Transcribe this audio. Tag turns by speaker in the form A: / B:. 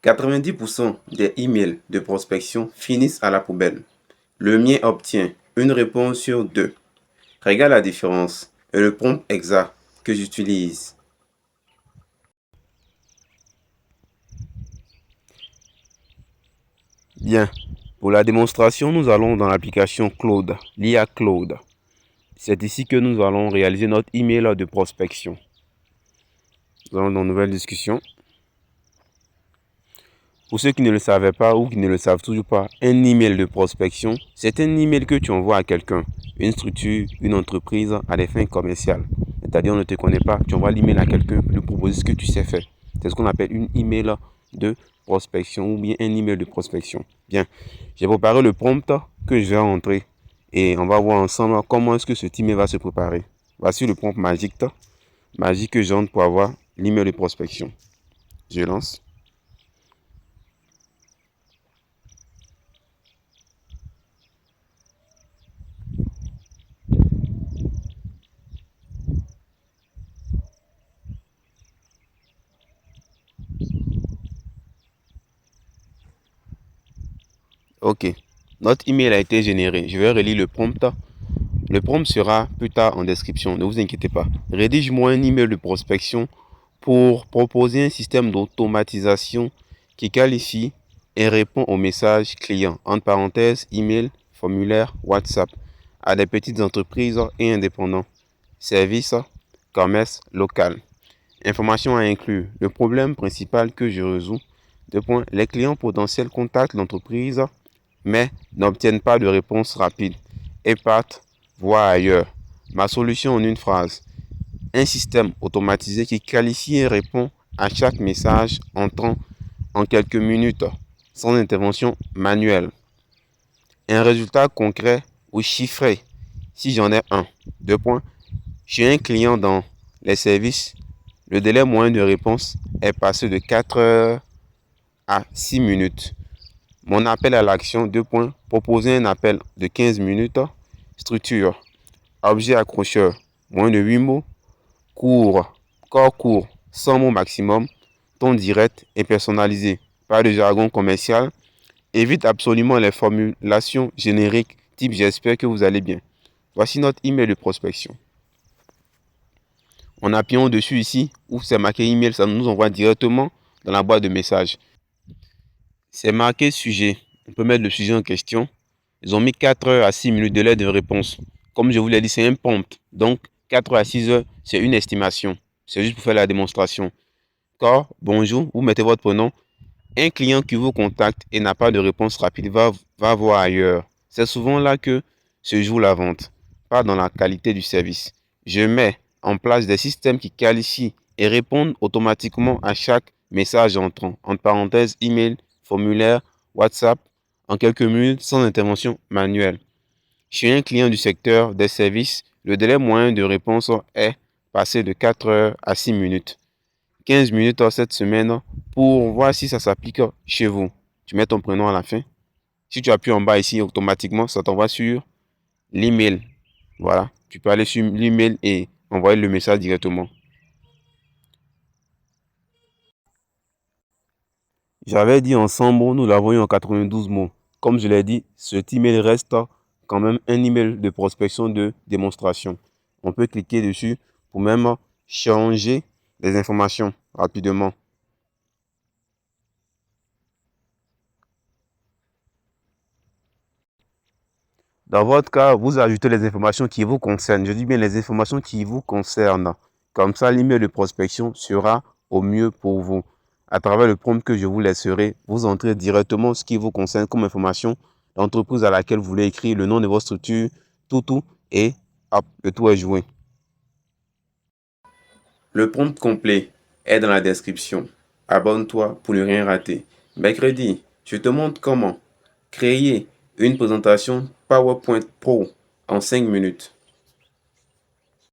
A: 90% des emails de prospection finissent à la poubelle. Le mien obtient une réponse sur 2. Regarde la différence et le prompt exact que j'utilise. Bien, pour la démonstration, nous allons dans l'application Claude, l'IA Claude. C'est ici que nous allons réaliser notre email de prospection. Nous allons dans Nouvelle discussion. Pour ceux qui ne le savaient pas ou qui ne le savent toujours pas, un email de prospection, c'est un email que tu envoies à quelqu'un, une structure, une entreprise à des fins commerciales. C'est-à-dire on ne te connaît pas, tu envoies l'email à quelqu'un pour lui proposer ce que tu sais faire. C'est ce qu'on appelle une email de prospection ou bien un email de prospection. Bien, j'ai préparé le prompt que je vais entrer et on va voir ensemble comment est-ce que ce email va se préparer. Voici le prompt magique que j'entre pour avoir l'email de prospection. Je lance. Ok, notre email a été généré. Je vais relire le prompt. Le prompt sera plus tard en description, ne vous inquiétez pas. Rédige-moi un email de prospection pour proposer un système d'automatisation qui qualifie et répond aux messages clients, entre parenthèses, email, formulaire, WhatsApp, à des petites entreprises et indépendants. Service, commerce local. Information à inclure. Le problème principal que je résous. Les clients potentiels contactent l'entreprise mais n'obtiennent pas de réponse rapide et partent voir ailleurs. Ma solution en une phrase. Un système automatisé qui qualifie et répond à chaque message entrant en quelques minutes, sans intervention manuelle. Un résultat concret ou chiffré, si j'en ai un. Chez un client dans les services, le délai moyen de réponse est passé de 4 heures à 6 minutes. Mon appel à l'action, proposer un appel de 15 minutes. Structure, objet accrocheur, moins de 8 mots. Corps court, 100 mots maximum. Ton direct et personnalisé, pas de jargon commercial. Évite absolument les formulations génériques type j'espère que vous allez bien. Voici notre email de prospection. En appuyant dessus ici, où c'est marqué email, ça nous envoie directement dans la boîte de messages. C'est marqué sujet. On peut mettre le sujet en question. Ils ont mis 4 heures à 6 minutes de délai de réponse. Comme je vous l'ai dit, c'est un prompt. Donc, 4 heures à 6 heures, c'est une estimation. C'est juste pour faire la démonstration. Bonjour, vous mettez votre prénom. Un client qui vous contacte et n'a pas de réponse rapide va voir ailleurs. C'est souvent là que se joue la vente, pas dans la qualité du service. Je mets en place des systèmes qui qualifient et répondent automatiquement à chaque message entrant, entre parenthèses, email, formulaire, WhatsApp, en quelques minutes sans intervention manuelle. Chez un client du secteur des services, le délai moyen de réponse est passé de 4 heures à 6 minutes. 15 minutes cette semaine pour voir si ça s'applique chez vous. Tu mets ton prénom à la fin. Si tu appuies en bas ici, automatiquement, ça t'envoie sur l'email. Voilà, tu peux aller sur l'email et envoyer le message directement. J'avais dit ensemble, nous l'avons eu en 92 mots. Comme je l'ai dit, cet email reste quand même un email de prospection de démonstration. On peut cliquer dessus pour même changer les informations rapidement. Dans votre cas, vous ajoutez les informations qui vous concernent. Je dis bien les informations qui vous concernent. Comme ça, l'email de prospection sera au mieux pour vous. À travers le prompt que je vous laisserai, vous entrez directement ce qui vous concerne comme information, l'entreprise à laquelle vous voulez écrire, le nom de votre structure, tout, et hop, le tout est joué. Le prompt complet est dans la description. Abonne-toi pour ne rien rater. Mercredi, je te montre comment créer une présentation PowerPoint Pro en 5 minutes.